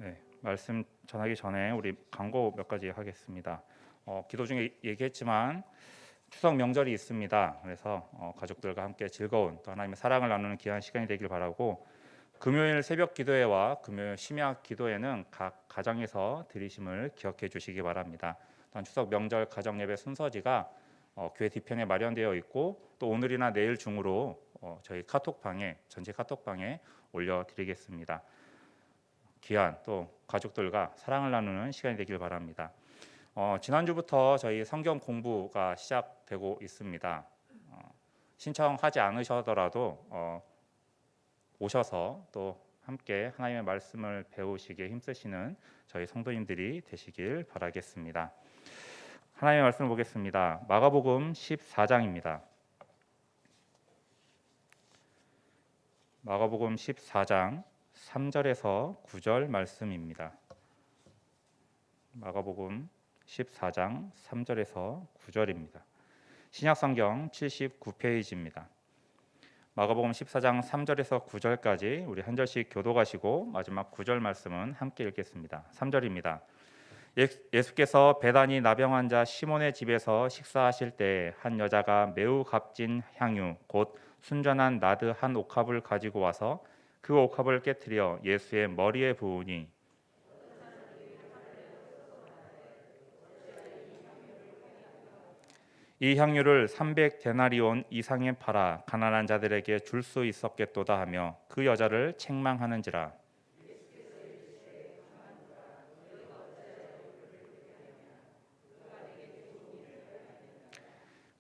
네, 말씀 전하기 전에 우리 광고 몇 가지 하겠습니다. 기도 중에 얘기했지만 추석 명절이 있습니다. 그래서 가족들과 함께 즐거운 또 하나님의 사랑을 나누는 귀한 시간이 되길 바라고, 금요일 새벽 기도회와 금요일 심야 기도회는 각 가정에서 드리심을 기억해 주시기 바랍니다. 또한 추석 명절 가정 예배 순서지가 교회 뒤편에 마련되어 있고, 또 오늘이나 내일 중으로 저희 카톡방에, 전체 카톡방에 올려드리겠습니다. 귀한 또 가족들과 사랑을 나누는 시간이 되길 바랍니다. 지난주부터 저희 성경 공부가 시작되고 있습니다. 신청하지 않으셔더라도 오셔서 또 함께 하나님의 말씀을 배우시기에 힘쓰시는 저희 성도님들이 되시길 바라겠습니다. 하나님의 말씀을 보겠습니다. 마가복음 14장입니다. 마가복음 14장 3절에서 9절 말씀입니다. 마가복음 14장 3절에서 9절입니다. 신약성경 79페이지입니다. 마가복음 14장 3절에서 9절까지 우리 한 절씩 교독하시고 마지막 9절 말씀은 함께 읽겠습니다. 3절입니다. 예수께서 베다니 나병 환자 시몬의 집에서 식사하실 때 한 여자가 매우 값진 향유 곧 순전한 나드 한 옥합을 가지고 와서 그 옥합을 깨뜨려 예수의 머리에 부으니 이 향유를 300데나리온 이상에 팔아 가난한 자들에게 줄 수 있었겠도다 하며 그 여자를 책망하는지라.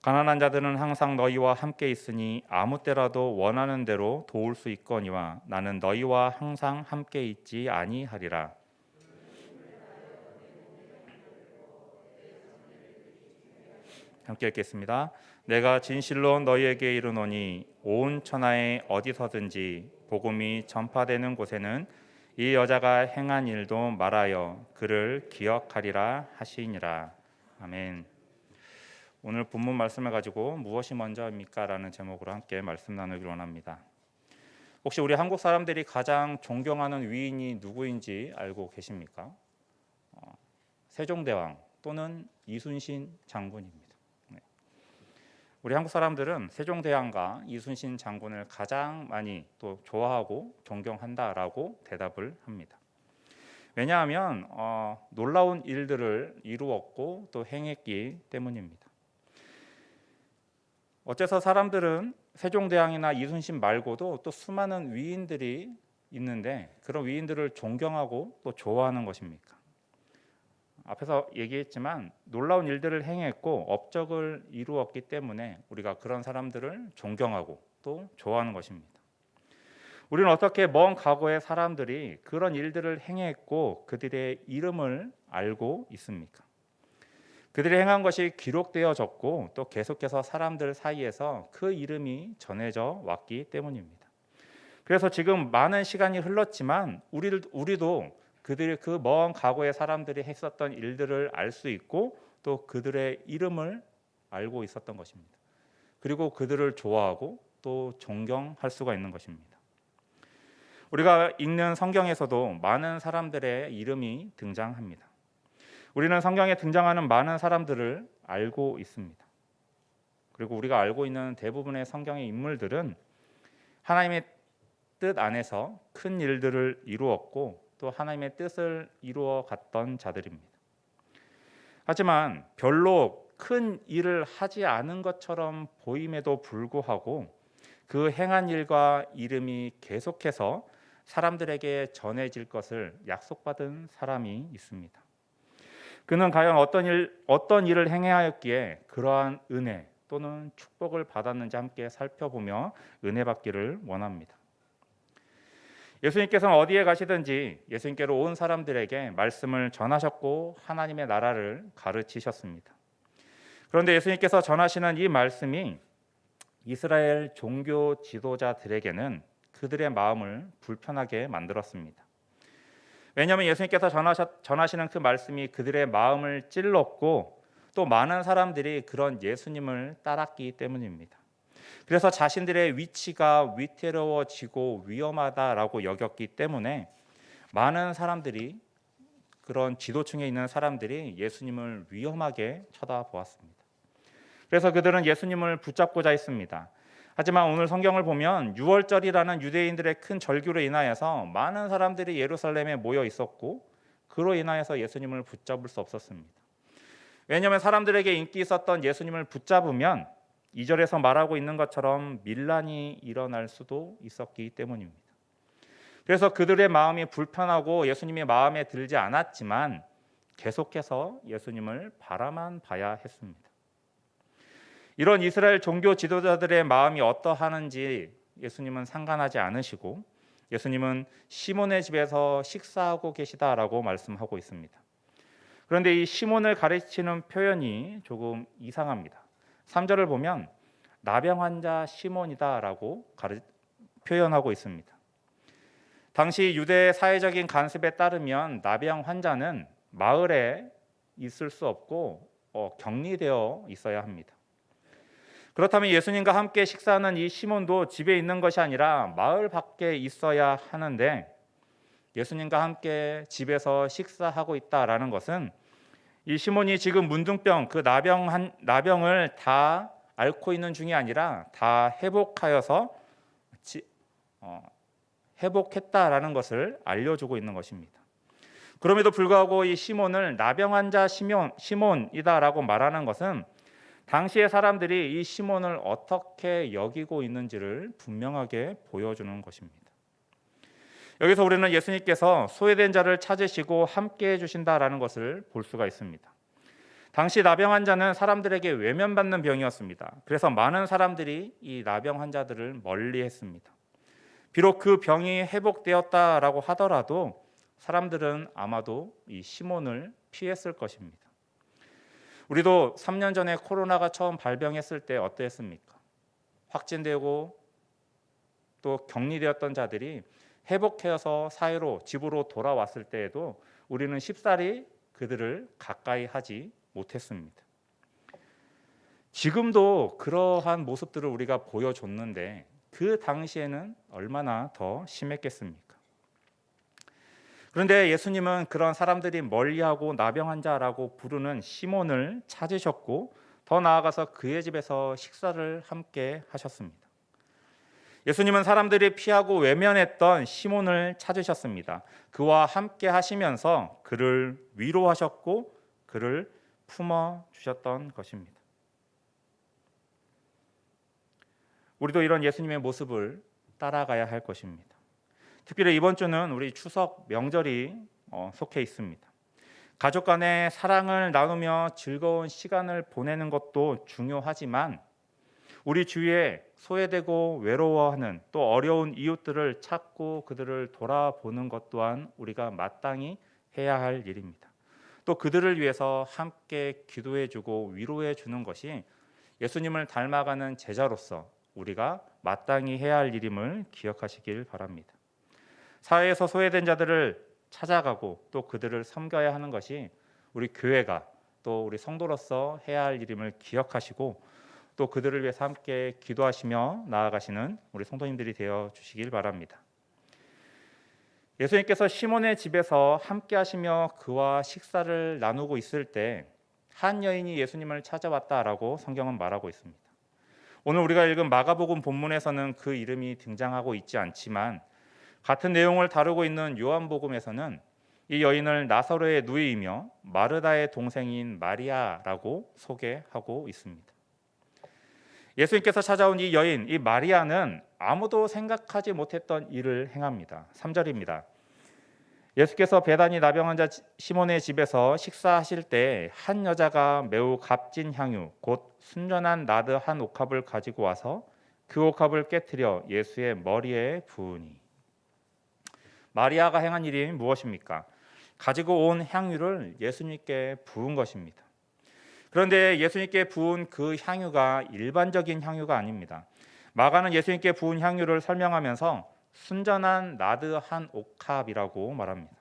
가난한 자들은 항상 너희와 함께 있으니 아무 때라도 원하는 대로 도울 수 있거니와 나는 너희와 항상 함께 있지 아니하리라. 함께 읽겠습니다. 내가 진실로 너희에게 이르노니 온 천하에 어디서든지 복음이 전파되는 곳에는 이 여자가 행한 일도 말하여 그를 기억하리라 하시니라. 아멘. 오늘 본문 말씀을 가지고 무엇이 먼저입니까? 라는 제목으로 함께 말씀 나누길 원합니다. 혹시 우리 한국 사람들이 가장 존경하는 위인이 누구인지 알고 계십니까? 세종대왕 또는 이순신 장군입니다. 우리 한국 사람들은 세종대왕과 이순신 장군을 가장 많이 또 좋아하고 존경한다라고 대답을 합니다. 왜냐하면 놀라운 일들을 이루었고 또 행했기 때문입니다. 어째서 사람들은 세종대왕이나 이순신 말고도 또 수많은 위인들이 있는데 그런 위인들을 존경하고 또 좋아하는 것입니까? 앞에서 얘기했지만 놀라운 일들을 행했고 업적을 이루었기 때문에 우리가 그런 사람들을 존경하고 또 좋아하는 것입니다. 우리는 어떻게 먼 과거의 사람들이 그런 일들을 행했고 그들의 이름을 알고 있습니까? 그들이 행한 것이 기록되어졌고 또 계속해서 사람들 사이에서 그 이름이 전해져 왔기 때문입니다. 그래서 지금 많은 시간이 흘렀지만 우리도 그들이 그 먼 과거의 사람들이 했었던 일들을 알 수 있고 또 그들의 이름을 알고 있었던 것입니다. 그리고 그들을 좋아하고 또 존경할 수가 있는 것입니다. 우리가 읽는 성경에서도 많은 사람들의 이름이 등장합니다. 우리는 성경에 등장하는 많은 사람들을 알고 있습니다. 그리고 우리가 알고 있는 대부분의 성경의 인물들은 하나님의 뜻 안에서 큰 일들을 이루었고 또 하나님의 뜻을 이루어 갔던 자들입니다. 하지만 별로 큰 일을 하지 않은 것처럼 보임에도 불구하고 그 행한 일과 이름이 계속해서 사람들에게 전해질 것을 약속받은 사람이 있습니다. 그는 과연 어떤 일을 행하였기에 그러한 은혜 또는 축복을 받았는지 함께 살펴보며 은혜 받기를 원합니다. 예수님께서는 어디에 가시든지 예수님께로 온 사람들에게 말씀을 전하셨고 하나님의 나라를 가르치셨습니다. 그런데 예수님께서 전하시는 이 말씀이 이스라엘 종교 지도자들에게는 그들의 마음을 불편하게 만들었습니다. 왜냐하면 예수님께서 전하시는 그 말씀이 그들의 마음을 찔렀고 또 많은 사람들이 그런 예수님을 따랐기 때문입니다. 그래서 자신들의 위치가 위태로워지고 위험하다라고 여겼기 때문에 많은 사람들이, 그런 지도층에 있는 사람들이 예수님을 위험하게 쳐다보았습니다. 그래서 그들은 예수님을 붙잡고자 했습니다. 하지만 오늘 성경을 보면 유월절이라는 유대인들의 큰 절기로 인하여서 많은 사람들이 예루살렘에 모여 있었고, 그로 인하여서 예수님을 붙잡을 수 없었습니다. 왜냐하면 사람들에게 인기 있었던 예수님을 붙잡으면 2절에서 말하고 있는 것처럼 밀란이 일어날 수도 있었기 때문입니다. 그래서 그들의 마음이 불편하고 예수님의 마음에 들지 않았지만 계속해서 예수님을 바라만 봐야 했습니다. 이런 이스라엘 종교 지도자들의 마음이 어떠하는지 예수님은 상관하지 않으시고, 예수님은 시몬의 집에서 식사하고 계시다라고 말씀하고 있습니다. 그런데 이 시몬을 가르치는 표현이 조금 이상합니다. 3절을 보면 나병 환자 시몬이다라고 표현하고 있습니다. 당시 유대 사회적인 관습에 따르면 나병 환자는 마을에 있을 수 없고 격리되어 있어야 합니다. 그렇다면 예수님과 함께 식사하는 이 시몬도 집에 있는 것이 아니라 마을 밖에 있어야 하는데, 예수님과 함께 집에서 식사하고 있다라는 것은 이 시몬이 지금 문둥병, 그 나병을 다 앓고 있는 중이 아니라 다 회복했다라는 것을 알려주고 있는 것입니다. 그럼에도 불구하고 이 시몬을 나병 환자 시몬이다라고 말하는 것은 당시의 사람들이 이 시몬을 어떻게 여기고 있는지를 분명하게 보여주는 것입니다. 여기서 우리는 예수님께서 소외된 자를 찾으시고 함께 해주신다라는 것을 볼 수가 있습니다. 당시 나병 환자는 사람들에게 외면받는 병이었습니다. 그래서 많은 사람들이 이 나병 환자들을 멀리했습니다. 비록 그 병이 회복되었다라고 하더라도 사람들은 아마도 이 시몬을 피했을 것입니다. 우리도 3년 전에 코로나가 처음 발병했을 때 어땠습니까? 확진되고 또 격리되었던 자들이 회복해서 사회로, 집으로 돌아왔을 때에도 우리는 쉽사리 그들을 가까이 하지 못했습니다. 지금도 그러한 모습들을 우리가 보여줬는데 그 당시에는 얼마나 더 심했겠습니까? 그런데 예수님은 그런 사람들이 멀리하고 나병 환자라고 부르는 시몬을 찾으셨고, 더 나아가서 그의 집에서 식사를 함께 하셨습니다. 예수님은 사람들이 피하고 외면했던 시몬을 찾으셨습니다. 그와 함께 하시면서 그를 위로하셨고 그를 품어주셨던 것입니다. 우리도 이런 예수님의 모습을 따라가야 할 것입니다. 특별히 이번 주는 우리 추석 명절이 속해 있습니다. 가족 간의 사랑을 나누며 즐거운 시간을 보내는 것도 중요하지만 우리 주위에 소외되고 외로워하는 또 어려운 이웃들을 찾고 그들을 돌아보는 것 또한 우리가 마땅히 해야 할 일입니다. 또 그들을 위해서 함께 기도해주고 위로해주는 것이 예수님을 닮아가는 제자로서 우리가 마땅히 해야 할 일임을 기억하시길 바랍니다. 사회에서 소외된 자들을 찾아가고 또 그들을 섬겨야 하는 것이 우리 교회가 또 우리 성도로서 해야 할 일임을 기억하시고 또 그들을 위해서 함께 기도하시며 나아가시는 우리 성도님들이 되어 주시길 바랍니다. 예수님께서 시몬의 집에서 함께 하시며 그와 식사를 나누고 있을 때 한 여인이 예수님을 찾아왔다라고 성경은 말하고 있습니다. 오늘 우리가 읽은 마가복음 본문에서는 그 이름이 등장하고 있지 않지만 같은 내용을 다루고 있는 요한복음에서는 이 여인을 나사로의 누이이며 마르다의 동생인 마리아라고 소개하고 있습니다. 예수님께서 찾아온 이 여인, 이 마리아는 아무도 생각하지 못했던 일을 행합니다. 3절입니다. 예수께서 베다니 나병 환자 시몬의 집에서 식사하실 때 한 여자가 매우 값진 향유 곧 순전한 나드 한 옥합을 가지고 와서 그 옥합을 깨트려 예수의 머리에 부으니. 마리아가 행한 일이 무엇입니까? 가지고 온 향유를 예수님께 부은 것입니다. 그런데 예수님께 부은 그 향유가 일반적인 향유가 아닙니다. 마가는 예수님께 부은 향유를 설명하면서 순전한 나드 한 옥합이라고 말합니다.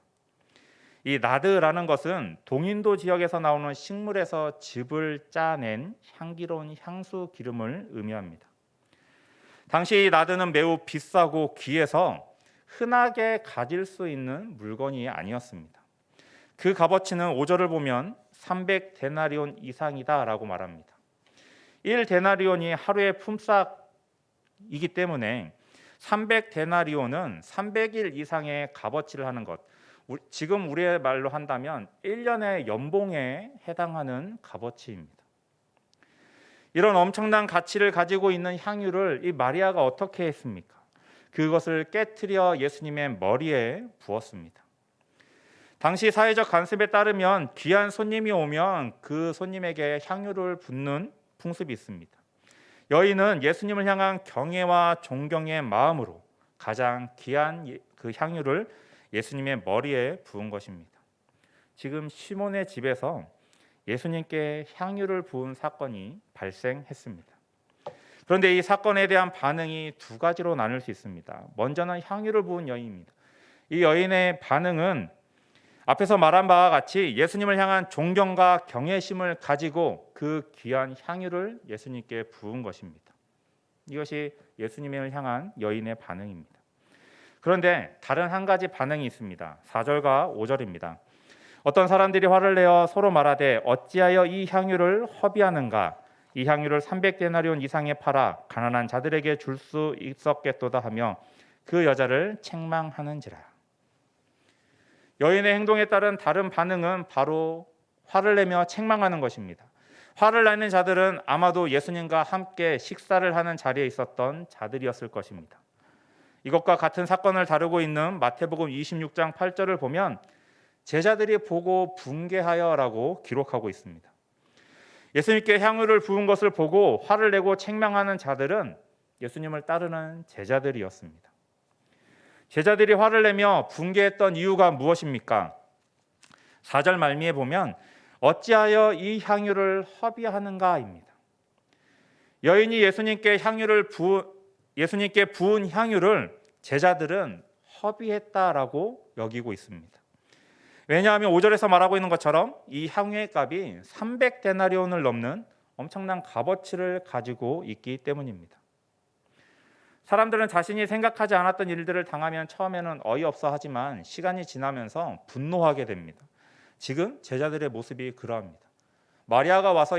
이 나드라는 것은 동인도 지역에서 나오는 식물에서 즙을 짜낸 향기로운 향수 기름을 의미합니다. 당시 이 나드는 매우 비싸고 귀해서 흔하게 가질 수 있는 물건이 아니었습니다. 그 값어치는 5절을 보면 300데나리온 이상이다라고 말합니다. 1데나리온이 하루의 품삯이기 때문에 300데나리온은 300일 이상의 값어치를 하는 것, 지금 우리의 말로 한다면 1년의 연봉에 해당하는 값어치입니다. 이런 엄청난 가치를 가지고 있는 향유를 이 마리아가 어떻게 했습니까? 그것을 깨트려 예수님의 머리에 부었습니다. 당시 사회적 관습에 따르면 귀한 손님이 오면 그 손님에게 향유를 붓는 풍습이 있습니다. 여인은 예수님을 향한 경애와 존경의 마음으로 가장 귀한 그 향유를 예수님의 머리에 부은 것입니다. 지금 시몬의 집에서 예수님께 향유를 부은 사건이 발생했습니다. 그런데 이 사건에 대한 반응이 두 가지로 나눌 수 있습니다. 먼저는 향유를 부은 여인입니다. 이 여인의 반응은 앞에서 말한 바와 같이 예수님을 향한 존경과 경외심을 가지고 그 귀한 향유를 예수님께 부은 것입니다. 이것이 예수님을 향한 여인의 반응입니다. 그런데 다른 한 가지 반응이 있습니다. 4절과 5절입니다. 어떤 사람들이 화를 내어 서로 말하되 어찌하여 이 향유를 허비하는가? 이 향유를 300데나리온 이상에 팔아 가난한 자들에게 줄 수 있었겠도다 하며 그 여자를 책망하는지라. 여인의 행동에 따른 다른 반응은 바로 화를 내며 책망하는 것입니다. 화를 내는 자들은 아마도 예수님과 함께 식사를 하는 자리에 있었던 자들이었을 것입니다. 이것과 같은 사건을 다루고 있는 마태복음 26장 8절을 보면 제자들이 보고 분개하여라고 기록하고 있습니다. 예수님께 향유를 부은 것을 보고 화를 내고 책망하는 자들은 예수님을 따르는 제자들이었습니다. 제자들이 화를 내며 분개했던 이유가 무엇입니까? 4절 말미에 보면 어찌하여 이 향유를 허비하는가입니다. 여인이 예수님께 부은 향유를 제자들은 허비했다라고 여기고 있습니다. 왜냐하면 5절에서 말하고 있는 것처럼 이 향유의 값이 300데나리온을 넘는 엄청난 값어치를 가지고 있기 때문입니다. 사람들은 자신이 생각하지 않았던 일들을 당하면 처음에는 어이없어 하지만 시간이 지나면서 분노하게 됩니다. 지금 제자들의 모습이 그러합니다. 마리아가 와서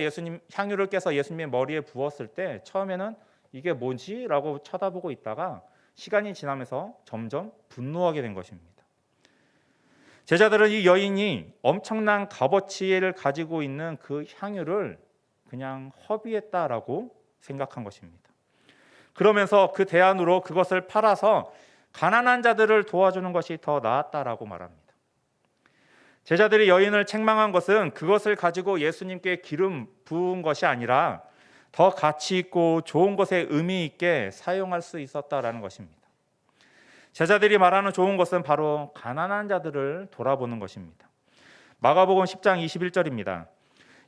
향유를 깨서 예수님의 머리에 부었을 때 처음에는 이게 뭐지? 라고 쳐다보고 있다가 시간이 지나면서 점점 분노하게 된 것입니다. 제자들은 이 여인이 엄청난 값어치를 가지고 있는 그 향유를 그냥 허비했다라고 생각한 것입니다. 그러면서 그 대안으로 그것을 팔아서 가난한 자들을 도와주는 것이 더 나았다라고 말합니다. 제자들이 여인을 책망한 것은 그것을 가지고 예수님께 기름 부은 것이 아니라 더 가치 있고 좋은 것에 의미 있게 사용할 수 있었다라는 것입니다. 제자들이 말하는 좋은 것은 바로 가난한 자들을 돌아보는 것입니다. 마가복음 10장 21절입니다.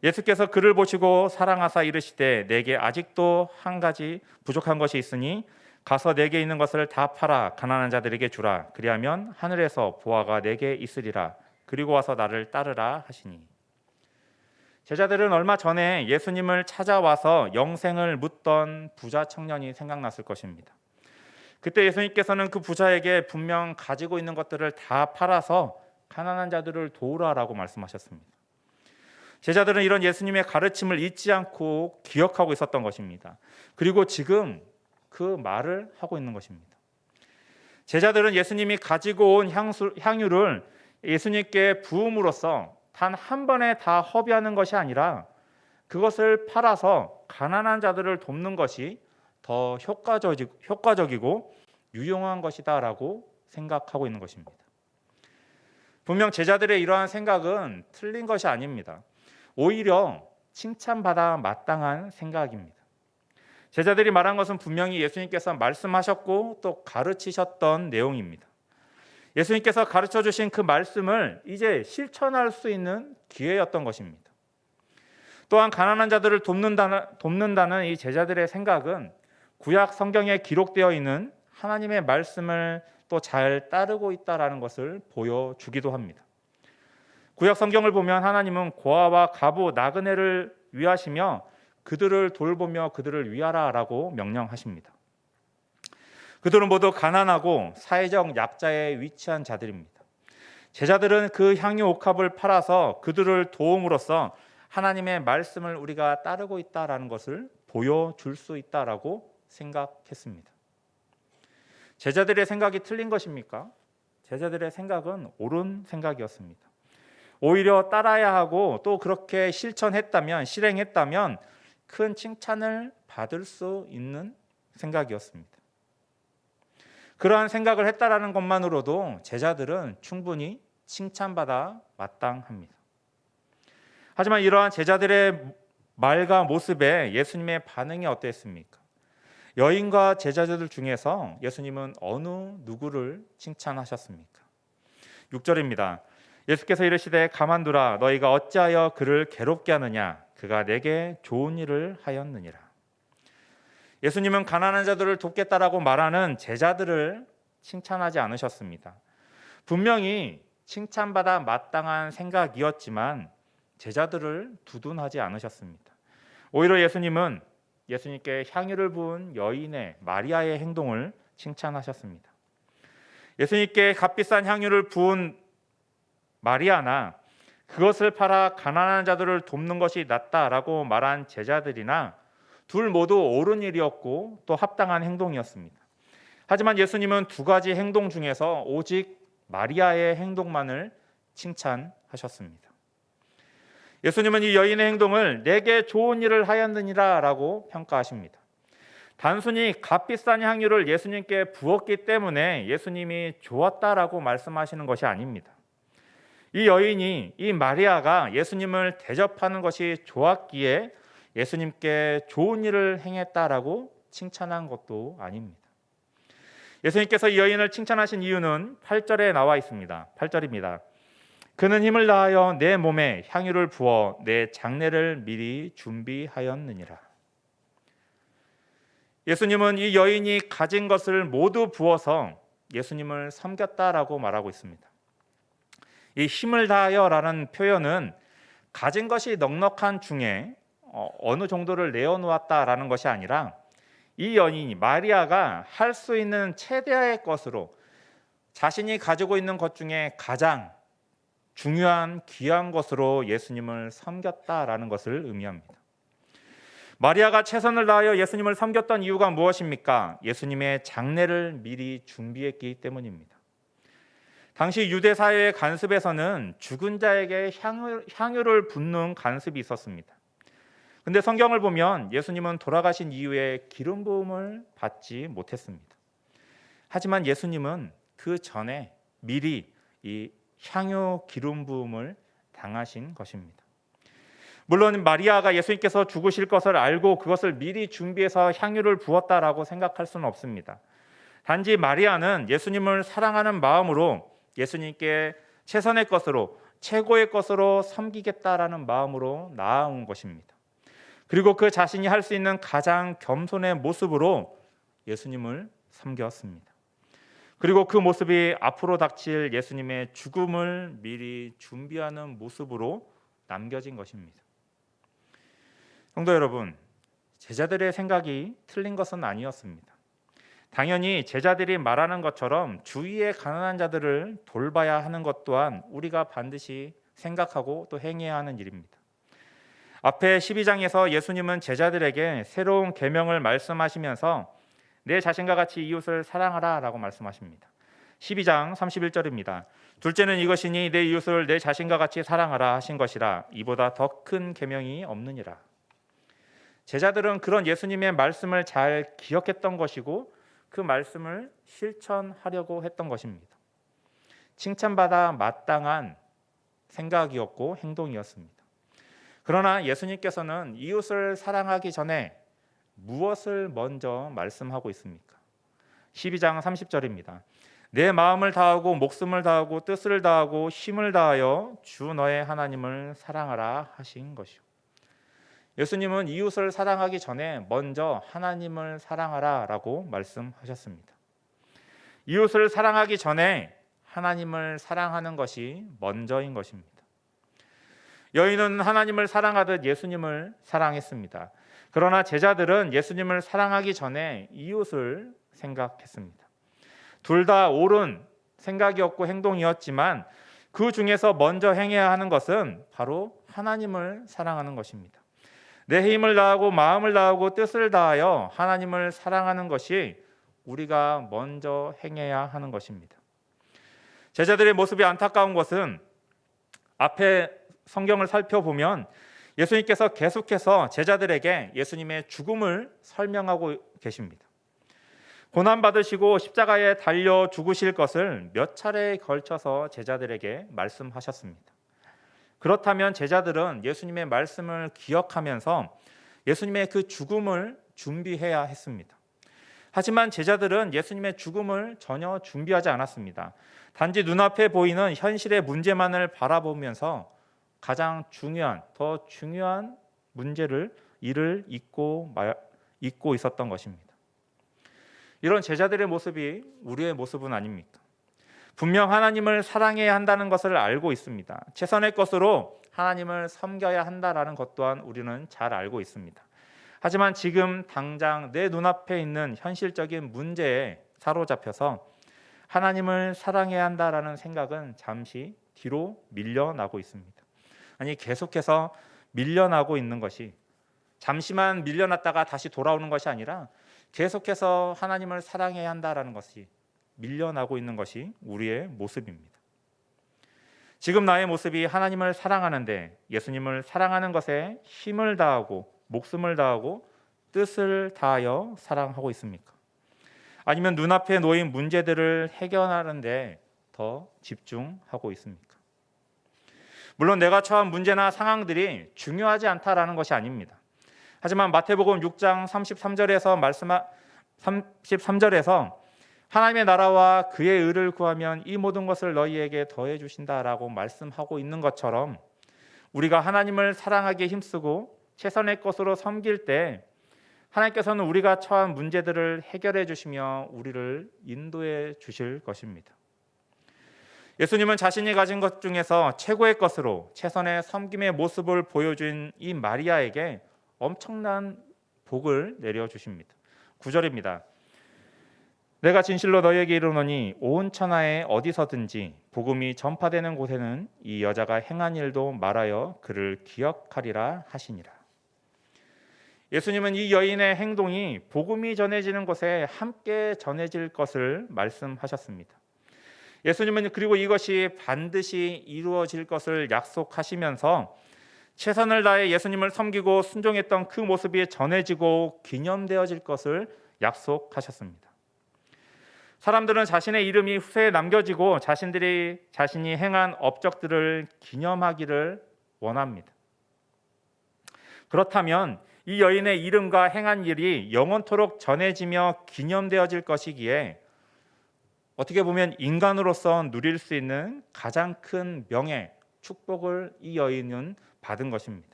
예수께서 그를 보시고 사랑하사 이르시되 내게 아직도 한 가지 부족한 것이 있으니 가서 내게 있는 것을 다 팔아 가난한 자들에게 주라. 그리하면 하늘에서 보화가 내게 있으리라. 그리고 와서 나를 따르라 하시니. 제자들은 얼마 전에 예수님을 찾아와서 영생을 묻던 부자 청년이 생각났을 것입니다. 그때 예수님께서는 그 부자에게 분명 가지고 있는 것들을 다 팔아서 가난한 자들을 도우라라고 말씀하셨습니다. 제자들은 이런 예수님의 가르침을 잊지 않고 기억하고 있었던 것입니다. 그리고 지금 그 말을 하고 있는 것입니다. 제자들은 예수님이 가지고 온 향유를 예수님께 부음으로써 단 한 번에 다 허비하는 것이 아니라 그것을 팔아서 가난한 자들을 돕는 것이 더 효과적이고 유용한 것이다라고 생각하고 있는 것입니다. 분명 제자들의 이러한 생각은 틀린 것이 아닙니다. 오히려 칭찬받아 마땅한 생각입니다. 제자들이 말한 것은 분명히 예수님께서 말씀하셨고 또 가르치셨던 내용입니다. 예수님께서 가르쳐 주신 그 말씀을 이제 실천할 수 있는 기회였던 것입니다. 또한 가난한 자들을 돕는다는 이 제자들의 생각은 구약 성경에 기록되어 있는 하나님의 말씀을 또 잘 따르고 있다라는 것을 보여주기도 합니다. 구약 성경을 보면 하나님은 고아와 가부, 나그네를 위하시며 그들을 돌보며 그들을 위하라라고 명령하십니다. 그들은 모두 가난하고 사회적 약자에 위치한 자들입니다. 제자들은 그 향유 옥합을 팔아서 그들을 도움으로써 하나님의 말씀을 우리가 따르고 있다라는 것을 보여줄 수 있다라고 생각했습니다. 제자들의 생각이 틀린 것입니까? 제자들의 생각은 옳은 생각이었습니다. 오히려 따라야 하고 또 그렇게 실행했다면 큰 칭찬을 받을 수 있는 생각이었습니다. 그러한 생각을 했다라는 것만으로도 제자들은 충분히 칭찬받아 마땅합니다. 하지만 이러한 제자들의 말과 모습에 예수님의 반응이 어땠습니까? 여인과 제자들 중에서 예수님은 어느 누구를 칭찬하셨습니까? 6절입니다. 예수께서 이르시되 가만두라 너희가 어찌하여 그를 괴롭게 하느냐 그가 내게 좋은 일을 하였느니라. 예수님은 가난한 자들을 돕겠다라고 말하는 제자들을 칭찬하지 않으셨습니다. 분명히 칭찬받아 마땅한 생각이었지만 제자들을 두둔하지 않으셨습니다. 오히려 예수님은 예수님께 향유를 부은 여인의 마리아의 행동을 칭찬하셨습니다. 예수님께 값비싼 향유를 부은 마리아나 그것을 팔아 가난한 자들을 돕는 것이 낫다라고 말한 제자들이나 둘 모두 옳은 일이었고 또 합당한 행동이었습니다. 하지만 예수님은 두 가지 행동 중에서 오직 마리아의 행동만을 칭찬하셨습니다. 예수님은 이 여인의 행동을 내게 좋은 일을 하였느니라 라고 평가하십니다. 단순히 값비싼 향유를 예수님께 부었기 때문에 예수님이 좋았다라고 말씀하시는 것이 아닙니다. 이 여인이, 이 마리아가 예수님을 대접하는 것이 좋았기에 예수님께 좋은 일을 행했다라고 칭찬한 것도 아닙니다. 예수님께서 이 여인을 칭찬하신 이유는 8절에 나와 있습니다. 8절입니다. 그는 힘을 다하여 내 몸에 향유를 부어 내 장례를 미리 준비하였느니라. 예수님은 이 여인이 가진 것을 모두 부어서 예수님을 섬겼다라고 말하고 있습니다. 이 힘을 다하여라는 표현은 가진 것이 넉넉한 중에 어느 정도를 내어놓았다라는 것이 아니라 이 여인이 마리아가 할 수 있는 최대의 것으로 자신이 가지고 있는 것 중에 가장 중요한 귀한 것으로 예수님을 섬겼다라는 것을 의미합니다. 마리아가 최선을 다하여 예수님을 섬겼던 이유가 무엇입니까? 예수님의 장례를 미리 준비했기 때문입니다. 당시 유대 사회의 간습에서는 죽은 자에게 향유를 붓는 간습이 있었습니다. 근데 성경을 보면 예수님은 돌아가신 이후에 기름 부음을 받지 못했습니다. 하지만 예수님은 그 전에 미리 이 향유 기름 부음을 당하신 것입니다. 물론 마리아가 예수님께서 죽으실 것을 알고 그것을 미리 준비해서 향유를 부었다라고 생각할 수는 없습니다. 단지 마리아는 예수님을 사랑하는 마음으로 예수님께 최선의 것으로 최고의 것으로 섬기겠다라는 마음으로 나아온 것입니다. 그리고 그 자신이 할 수 있는 가장 겸손의 모습으로 예수님을 섬겼습니다. 그리고 그 모습이 앞으로 닥칠 예수님의 죽음을 미리 준비하는 모습으로 남겨진 것입니다. 성도 여러분, 제자들의 생각이 틀린 것은 아니었습니다. 당연히 제자들이 말하는 것처럼 주위의 가난한 자들을 돌봐야 하는 것 또한 우리가 반드시 생각하고 또 행해야 하는 일입니다. 앞에 12장에서 예수님은 제자들에게 새로운 계명을 말씀하시면서 내 자신과 같이 이웃을 사랑하라 라고 말씀하십니다. 12장 31절입니다. 둘째는 이것이니 내 이웃을 내 자신과 같이 사랑하라 하신 것이라 이보다 더 큰 계명이 없느니라. 제자들은 그런 예수님의 말씀을 잘 기억했던 것이고 그 말씀을 실천하려고 했던 것입니다. 칭찬받아 마땅한 생각이었고 행동이었습니다. 그러나 예수님께서는 이웃을 사랑하기 전에 무엇을 먼저 말씀하고 있습니까? 12장 30절입니다. 내 마음을 다하고 목숨을 다하고 뜻을 다하고 힘을 다하여 주 너의 하나님을 사랑하라 하신 것이요. 예수님은 이웃을 사랑하기 전에 먼저 하나님을 사랑하라라고 말씀하셨습니다. 이웃을 사랑하기 전에 하나님을 사랑하는 것이 먼저인 것입니다. 여인은 하나님을 사랑하듯 예수님을 사랑했습니다. 그러나 제자들은 예수님을 사랑하기 전에 이웃을 생각했습니다. 둘 다 옳은 생각이었고 행동이었지만 그 중에서 먼저 행해야 하는 것은 바로 하나님을 사랑하는 것입니다. 내 힘을 다하고 마음을 다하고 뜻을 다하여 하나님을 사랑하는 것이 우리가 먼저 행해야 하는 것입니다. 제자들의 모습이 안타까운 것은 앞에 성경을 살펴보면 예수님께서 계속해서 제자들에게 예수님의 죽음을 설명하고 계십니다. 고난받으시고 십자가에 달려 죽으실 것을 몇 차례에 걸쳐서 제자들에게 말씀하셨습니다. 그렇다면 제자들은 예수님의 말씀을 기억하면서 예수님의 그 죽음을 준비해야 했습니다. 하지만 제자들은 예수님의 죽음을 전혀 준비하지 않았습니다. 단지 눈앞에 보이는 현실의 문제만을 바라보면서 가장 중요한, 더 중요한 이를 잊고 있었던 것입니다. 이런 제자들의 모습이 우리의 모습은 아닙니까? 분명 하나님을 사랑해야 한다는 것을 알고 있습니다. 최선의 것으로 하나님을 섬겨야 한다라는 것 또한 우리는 잘 알고 있습니다. 하지만 지금 당장 내 눈앞에 있는 현실적인 문제에 사로잡혀서 하나님을 사랑해야 한다라는 생각은 잠시 뒤로 밀려나고 있습니다. 아니, 계속해서 밀려나고 있는 것이, 잠시만 밀려났다가 다시 돌아오는 것이 아니라 계속해서 하나님을 사랑해야 한다라는 것이 밀려나고 있는 것이 우리의 모습입니다. 지금 나의 모습이 하나님을 사랑하는데 예수님을 사랑하는 것에 힘을 다하고 목숨을 다하고 뜻을 다하여 사랑하고 있습니까? 아니면 눈앞에 놓인 문제들을 해결하는데 더 집중하고 있습니까? 물론 내가 처한 문제나 상황들이 중요하지 않다라는 것이 아닙니다. 하지만 마태복음 6장 33절에서 하나님의 나라와 그의 의를 구하면 이 모든 것을 너희에게 더해 주신다라고 말씀하고 있는 것처럼 우리가 하나님을 사랑하기에 힘쓰고 최선의 것으로 섬길 때 하나님께서는 우리가 처한 문제들을 해결해 주시며 우리를 인도해 주실 것입니다. 예수님은 자신이 가진 것 중에서 최고의 것으로 최선의 섬김의 모습을 보여준 이 마리아에게 엄청난 복을 내려주십니다. 9절입니다. 내가 진실로 너희에게 이르노니 온 천하에 어디서든지 복음이 전파되는 곳에는 이 여자가 행한 일도 말하여 그를 기억하리라 하시니라. 예수님은 이 여인의 행동이 복음이 전해지는 곳에 함께 전해질 것을 말씀하셨습니다. 예수님은 그리고 이것이 반드시 이루어질 것을 약속하시면서 최선을 다해 예수님을 섬기고 순종했던 그 모습이 전해지고 기념되어질 것을 약속하셨습니다. 사람들은 자신의 이름이 후세에 남겨지고 자신이 행한 업적들을 기념하기를 원합니다. 그렇다면 이 여인의 이름과 행한 일이 영원토록 전해지며 기념되어질 것이기에 어떻게 보면 인간으로서 누릴 수 있는 가장 큰 명예, 축복을 이 여인은 받은 것입니다.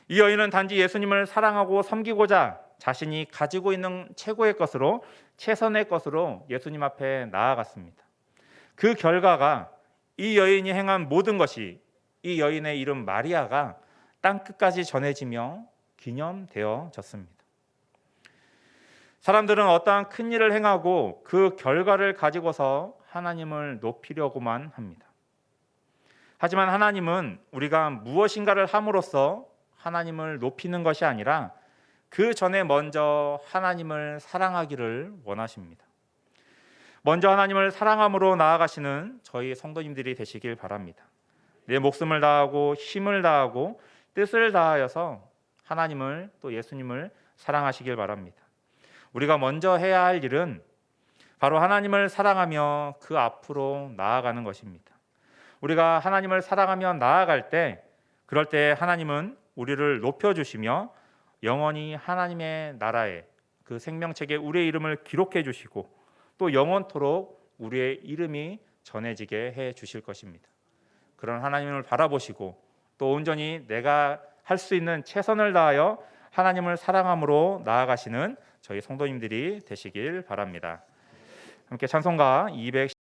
이 여인은 단지 예수님을 사랑하고 섬기고자 자신이 가지고 있는 최고의 것으로, 최선의 것으로 예수님 앞에 나아갔습니다. 그 결과가 이 여인이 행한 모든 것이, 이 여인의 이름 마리아가 땅끝까지 전해지며 기념되어졌습니다. 사람들은 어떠한 큰 일을 행하고 그 결과를 가지고서 하나님을 높이려고만 합니다. 하지만 하나님은 우리가 무엇인가를 함으로써 하나님을 높이는 것이 아니라 그 전에 먼저 하나님을 사랑하기를 원하십니다. 먼저 하나님을 사랑함으로 나아가시는 저희 성도님들이 되시길 바랍니다. 내 목숨을 다하고 힘을 다하고 뜻을 다하여서 하나님을 또 예수님을 사랑하시길 바랍니다. 우리가 먼저 해야 할 일은 바로 하나님을 사랑하며 그 앞으로 나아가는 것입니다. 우리가 하나님을 사랑하며 나아갈 때, 그럴 때 하나님은 우리를 높여주시며 영원히 하나님의 나라에 그 생명책에 우리의 이름을 기록해 주시고 또 영원토록 우리의 이름이 전해지게 해 주실 것입니다. 그런 하나님을 바라보시고 또 온전히 내가 할 수 있는 최선을 다하여 하나님을 사랑함으로 나아가시는 저희 성도님들이 되시길 바랍니다. 함께 찬송가 210